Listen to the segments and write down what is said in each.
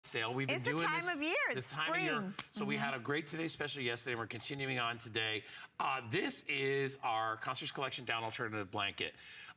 sale. We've been doing this. It's the time of year. It's spring. So we had a great Today Special yesterday, and we're continuing on today. This is our Concierge Collection Down Alternative Blanket.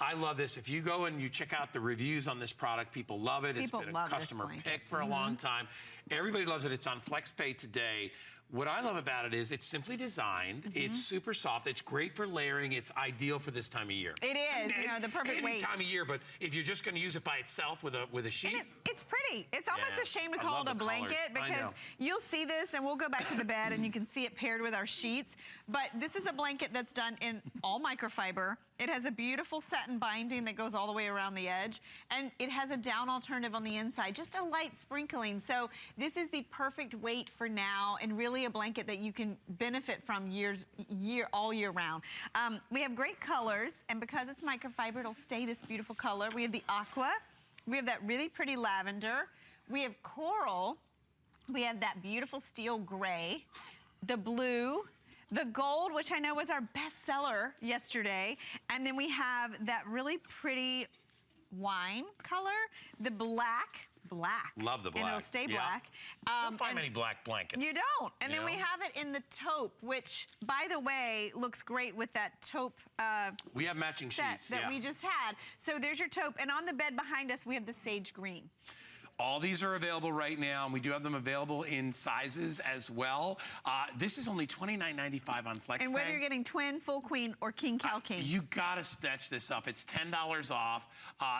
I love this. If you go and you check out the reviews on this product, people love it. It's been a customer pick for a long time. Everybody loves it. It's on FlexPay today. What I love about it is it's simply designed. It's super soft. It's great for layering. It's ideal for this time of year. It is, you know, the perfect weight. Any time of year, but if you're just going to use it by itself with a sheet. It's pretty. It's almost a shame to call it a blanket because you'll see this, and we'll go back to the bed and you can see it paired with our sheets. But this is a blanket that's done in all microfiber. It has a beautiful satin binding that goes all the way around the edge, and it has a down alternative on the inside, just a light sprinkling. So this is the perfect weight for now, and really a blanket that you can benefit from all year round. We have great colors, and because it's microfiber, it'll stay this beautiful color. We have the aqua, we have that really pretty lavender, we have coral, we have that beautiful steel gray, the blue, the gold, which I know was our best seller yesterday. And then we have that really pretty wine color, the black. Love the black. And it'll stay black. You don't find many black blankets. You don't. And then we have it in the taupe, which, by the way, looks great with that taupe we have matching sheets that we just had. So there's your taupe. And on the bed behind us, we have the sage green. All these are available right now, and we do have them available in sizes as well. This is only $29.95 on FlexPay. And whether you're getting twin, full queen, or king, cow, king. You gotta snatch this up. It's $10 off.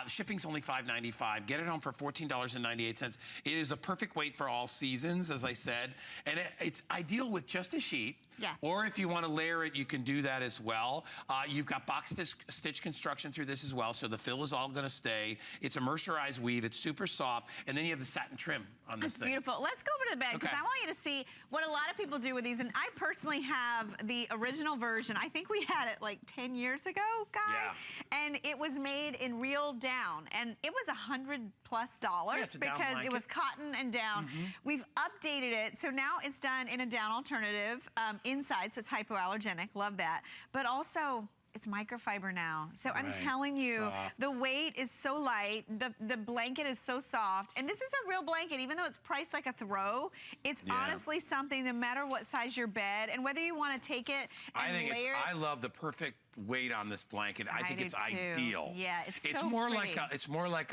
Shipping's only $5.95. Get it home for $14.98. It is a perfect weight for all seasons, as I said. And it's ideal with just a sheet. Yeah. Or if you want to layer it, you can do that as well. You've got box stitch construction through this as well, so the fill is all going to stay. It's a mercerized weave. It's super soft. And then you have the satin trim on this thing. Beautiful. Let's go over to the bed, because I want you to see what a lot of people do with these. And I personally have the original version. I think we had it like 10 years ago, guys. Yeah. And it was made in real down. And it was $100+ because it was cotton and down. We've updated it. So now it's done in a down alternative. Inside, so it's hypoallergenic, love that. But also, it's microfiber now. So I'm telling you, the weight is so light, the blanket is so soft, and this is a real blanket, even though it's priced like a throw, it's honestly something, no matter what size your bed, and whether you want to take it and layer it. I love the perfect weight on this blanket. I think it's ideal. Yeah, it's so more pretty. It's more like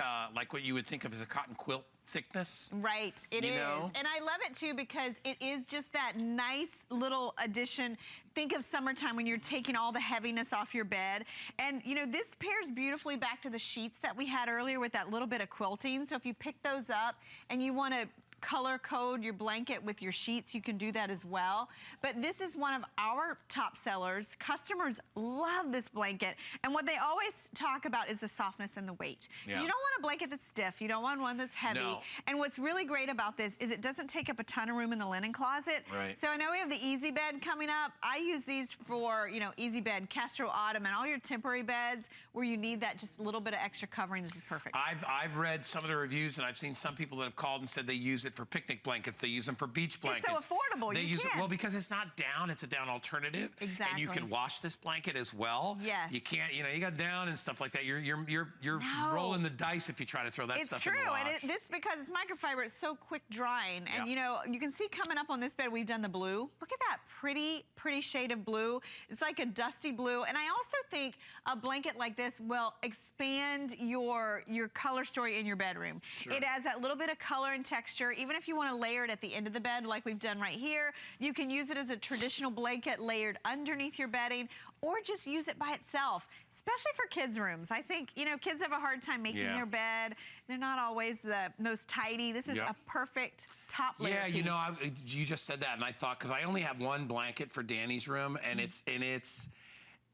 what you would think of as a cotton quilt thickness. Right, it is. And I love it too because it is just that nice little addition. Think of summertime when you're taking all the heaviness off your bed. And you know, this pairs beautifully back to the sheets that we had earlier with that little bit of quilting. So if you pick those up and you want to color code your blanket with your sheets, you can do that as well. But this is one of our top sellers. Customers love this blanket, and what they always talk about is the softness and the weight. You don't want a blanket that's stiff, you don't want one that's heavy. And what's really great about this is it doesn't take up a ton of room in the linen closet. So I know we have the Easy Bed coming up. I use these for, you know, Easy Bed, Castro Autumn, and all your temporary beds where you need that just a little bit of extra covering. This is perfect. I've read some of the reviews, and I've seen some people that have called and said they use it for picnic blankets. They use them for beach blankets. It's so affordable. They use it well because it's not down. It's a down alternative. Exactly. And you can wash this blanket as well. Yes. You can't. You know, you got down and stuff like that. You're rolling the dice if you try to throw that stuff in the wash. It's true. And this, because it's microfiber, it's so quick drying. And you know, you can see coming up on this bed, we've done the blue. Look at that pretty shade of blue. It's like a dusty blue. And I also think a blanket like this will expand your color story in your bedroom. It has that little bit of color and texture. Even if you want to layer it at the end of the bed like we've done right here, you can use it as a traditional blanket layered underneath your bedding, or just use it by itself, especially for kids' rooms. I think, you know, kids have a hard time making their bed. They're not always the most tidy. This is a perfect top layer piece. You know, you just said that, and I thought, because I only have one blanket for Danny's room, and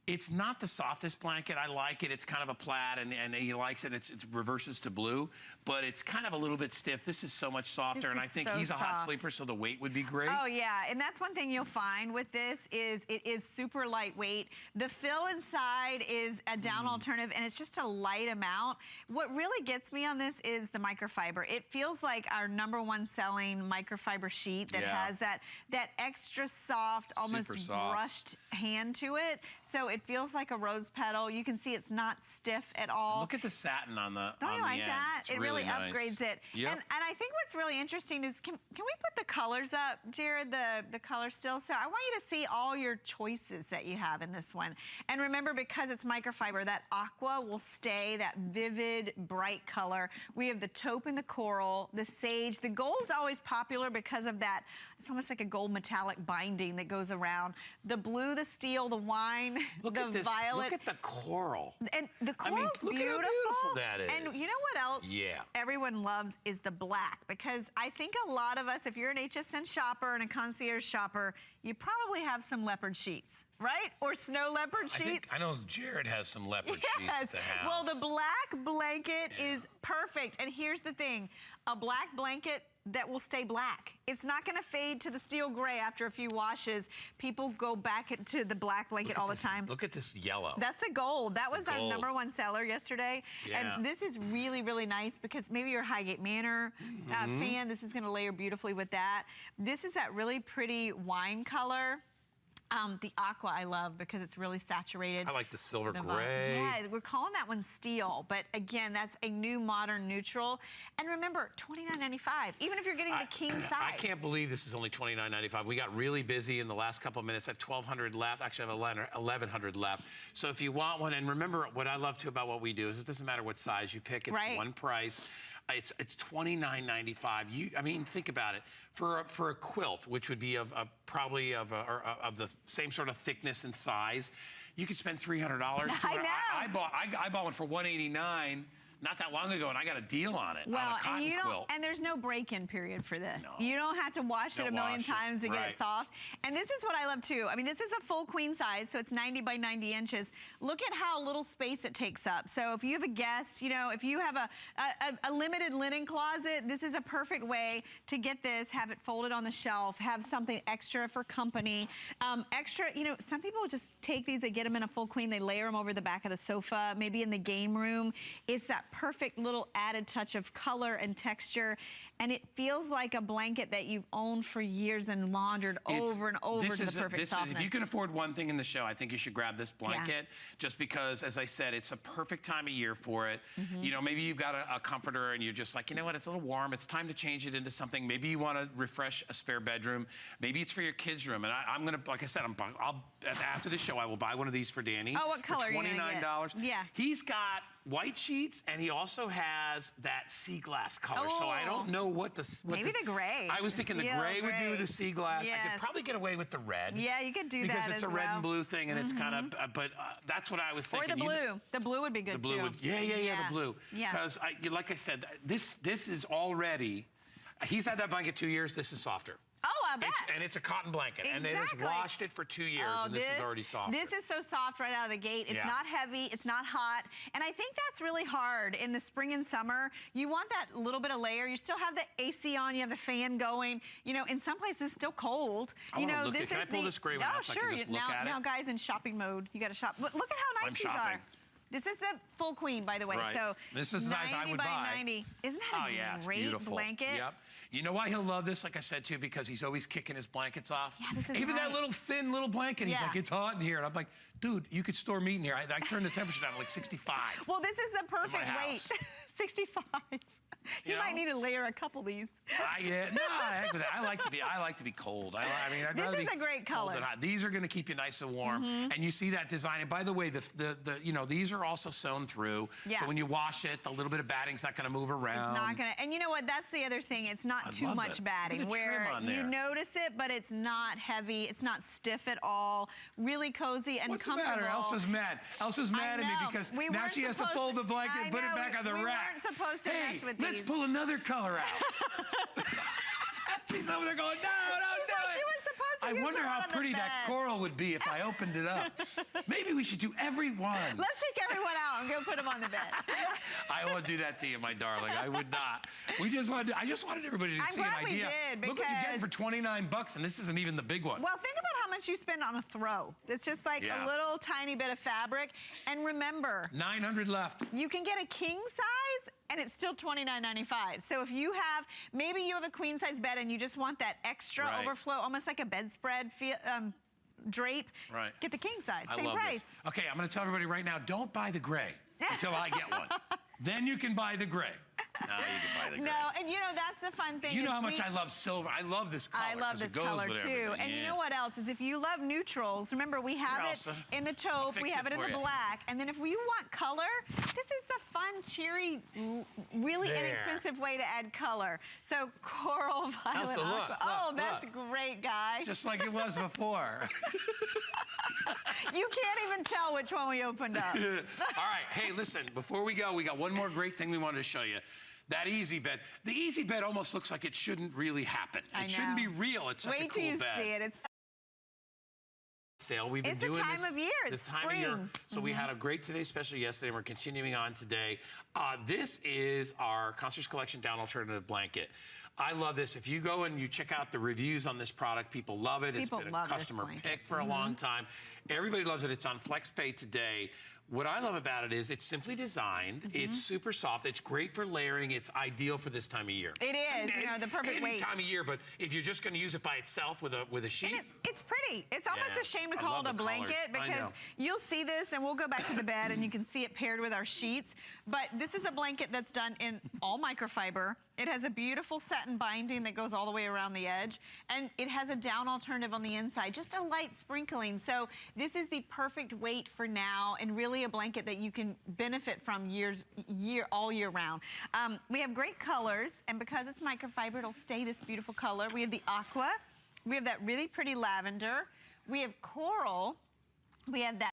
it's not the softest blanket. I like it. It's kind of a plaid, and he likes it. It reverses to blue, but it's kind of a little bit stiff. This is so much softer, and I think he's a hot sleeper, so the weight would be great. Oh, yeah, and that's one thing you'll find with this is it is super lightweight. The fill inside is a down alternative, and it's just a light amount. What really gets me on this is the microfiber. It feels like our #1 selling microfiber sheet that has that extra soft, almost brushed hand to it. So it feels like a rose petal. You can see it's not stiff at all. Look at the satin on the Don't you like end. that? It's It really nice. upgrades it. Yep. And I think what's really interesting is, can we put the colors up, Jared, the color still? So I want you to see all your choices that you have in this one. And remember, because it's microfiber, that aqua will stay, that vivid, bright color. We have the taupe and the coral, the sage. The gold's always popular because of that. It's almost like a gold metallic binding that goes around. The blue, the steel, the wine, Look the at this. violet. Look at the coral. And the coral's look beautiful. at how beautiful that is. And you know what else everyone loves is the black, because I think a lot of us, if you're an HSN shopper and a concierge shopper, you probably have some leopard sheets, right? Or snow leopard sheets. I know Jared has some leopard sheets at the house. Well, the black blanket is perfect. And here's the thing, a black blanket that will stay black. It's not gonna fade to the steel gray after a few washes. People go back to the black blanket all the time. Look at this yellow. That's the gold. That was our #1 seller yesterday. Yeah. And this is really, really nice because maybe you're a Highgate Manor fan. This is gonna layer beautifully with that. This is that really pretty wine color. The aqua I love because it's really saturated. I like the silver gray. Yeah, we're calling that one steel, but again, that's a new modern neutral. And remember, $29.95, even if you're getting the king size. I can't believe this is only $29.95. We got really busy in the last couple of minutes. I have 1,200 left. Actually, I have 1,100 left. So if you want one, and remember what I love too about what we do is it doesn't matter what size you pick. It's one price. It's $29.95. I mean, think about it. For a quilt, which would be probably of the same sort of thickness and size, you could spend $300. I know. I bought one for $189 not that long ago, and I got a deal on it. Well, on a cotton quilt. And there's no break-in period for this. No. You don't have to wash it a million times to get it soft. And this is what I love too. I mean, this is a full queen size, so it's 90 by 90 inches. Look at how little space it takes up. So if you have a guest, you know, if you have a limited linen closet, this is a perfect way to get this, have it folded on the shelf, have something extra for company. Extra, you know, some people just take these, they get them in a full queen, they layer them over the back of the sofa, maybe in the game room. It's that perfect little added touch of color and texture, and it feels like a blanket that you've owned for years and laundered over and over to the perfect softness. If you can afford one thing in the show, I think you should grab this blanket, just because, as I said, it's a perfect time of year for it. You know, maybe you've got a comforter and you're just like, you know what, it's a little warm, it's time to change it into something. Maybe you want to refresh a spare bedroom. Maybe it's for your kids' room. And I'm gonna, like I said, after the show, I will buy one of these for Danny. Oh, what color for $29. are you gonna get? Yeah. He's got white sheets, and he also has that sea glass color. So I don't know what maybe the gray. I was thinking the gray would do the sea glass. Yes. I could probably get away with the red. Yeah, you could do because that it's a red and blue thing, and it's kind of. But that's what I was thinking. Or the blue. The blue would be good the blue too. Would, yeah, the blue. Yeah. Because like I said, this is already. He's had that blanket 2 years. This is softer. Oh, I bet. And it's a cotton blanket. Exactly. And it has washed it for 2 years, and this is already soft. This is so soft right out of the gate. It's not heavy. It's not hot. And I think that's really hard in the spring and summer. You want that little bit of layer. You still have the AC on. You have the fan going. You know, in some places it's still cold. Can I pull this gray one out so I can just look at it? Now, guys, in shopping mode, you got to shop. Look at how nice these are. This is the full queen, by the way. Right. So this is the size I would buy. 90 by 90. Isn't that a great blanket? Yep. You know why he'll love this, like I said, too? Because he's always kicking his blankets off. Yeah, this is Even that little thin little blanket, he's like, it's hot in here. And I'm like, dude, you could store meat in here. I turned the temperature down to like 65. Well, this is the perfect weight. 65. You might need to layer a couple of these. Heck with that. I like to be cold. I mean, I'd rather be this is a great color. Than hot. These are going to keep you nice and warm, and you see that design. And by the way, these are also sewn through. Yeah. So when you wash it, the little bit of batting's not going to move around. It's not going to. And you know what? That's the other thing. It's not too much batting, where you notice it, but it's not heavy. It's not stiff at all. Really cozy and comfortable. What's the matter? Elsa's mad. Elsa's mad at me because now she has to fold the blanket and put it back on the rack. We weren't supposed to mess with these. Let's pull another color out. She's over there going, no, don't do it. You were supposed to I wonder how pretty that coral would be if I opened it up. Maybe we should do every one. Let's take everyone out and go put them on the bed. I won't do that to you, my darling. I would not. I just wanted everybody to see an idea. We did, look what you're getting for $29, and this isn't even the big one. Well, think about how much you spend on a throw. It's just like a little tiny bit of fabric. And remember, 900 left. You can get a king size, and it's still $29.95. So if you have, maybe you have a queen size bed and you just want that extra overflow, almost like a bedspread feel, drape. Right. Get the king size, I same love price. This. Okay, I'm going to tell everybody right now, don't buy the gray until I get one. Then you can buy the gray. No, you can buy the gray. No, and you know, that's the fun thing. You know how much I love silver. I love this color. I love this it goes color with too. everything. And yeah. you know what else is if you love neutrals, remember we have it in the taupe, we have it in the black, and then if you want color, this is the fun, cheery, really inexpensive way to add color. So coral, violet, aqua. Oh, that's great, guys. Just like it was before. You can't even tell which one we opened up. All right, hey, listen, before we go, we got one more great thing we wanted to show you. That easy bed. The easy bed almost looks like it shouldn't really happen. It shouldn't be real. It's such a cool bed. Wait till you see it. It's sale. We've been doing this. It's the time of year. It's time of year. So we had a great Today Special yesterday, and we're continuing on today. This is our Concierge Collection Down Alternative Blanket. I love this. If you go and you check out the reviews on this product, people love it. It's been a customer pick for a long time. Everybody loves it. It's on FlexPay today. What I love about it is it's simply designed. It's super soft. It's great for layering. It's ideal for this time of year. It is, you know, the perfect weight. Any time of year, but if you're just going to use it by itself with a sheet. It's pretty. It's almost a shame to call it a blanket because you'll see this, and we'll go back to the bed, and you can see it paired with our sheets. But this is a blanket that's done in all microfiber. It has a beautiful satin binding that goes all the way around the edge, and it has a down alternative on the inside, just a light sprinkling. So this is the perfect weight for now, and really a blanket that you can benefit from all year round. We have great colors, and because it's microfiber, it'll stay this beautiful color. We have the aqua, we have that really pretty lavender, we have coral, we have that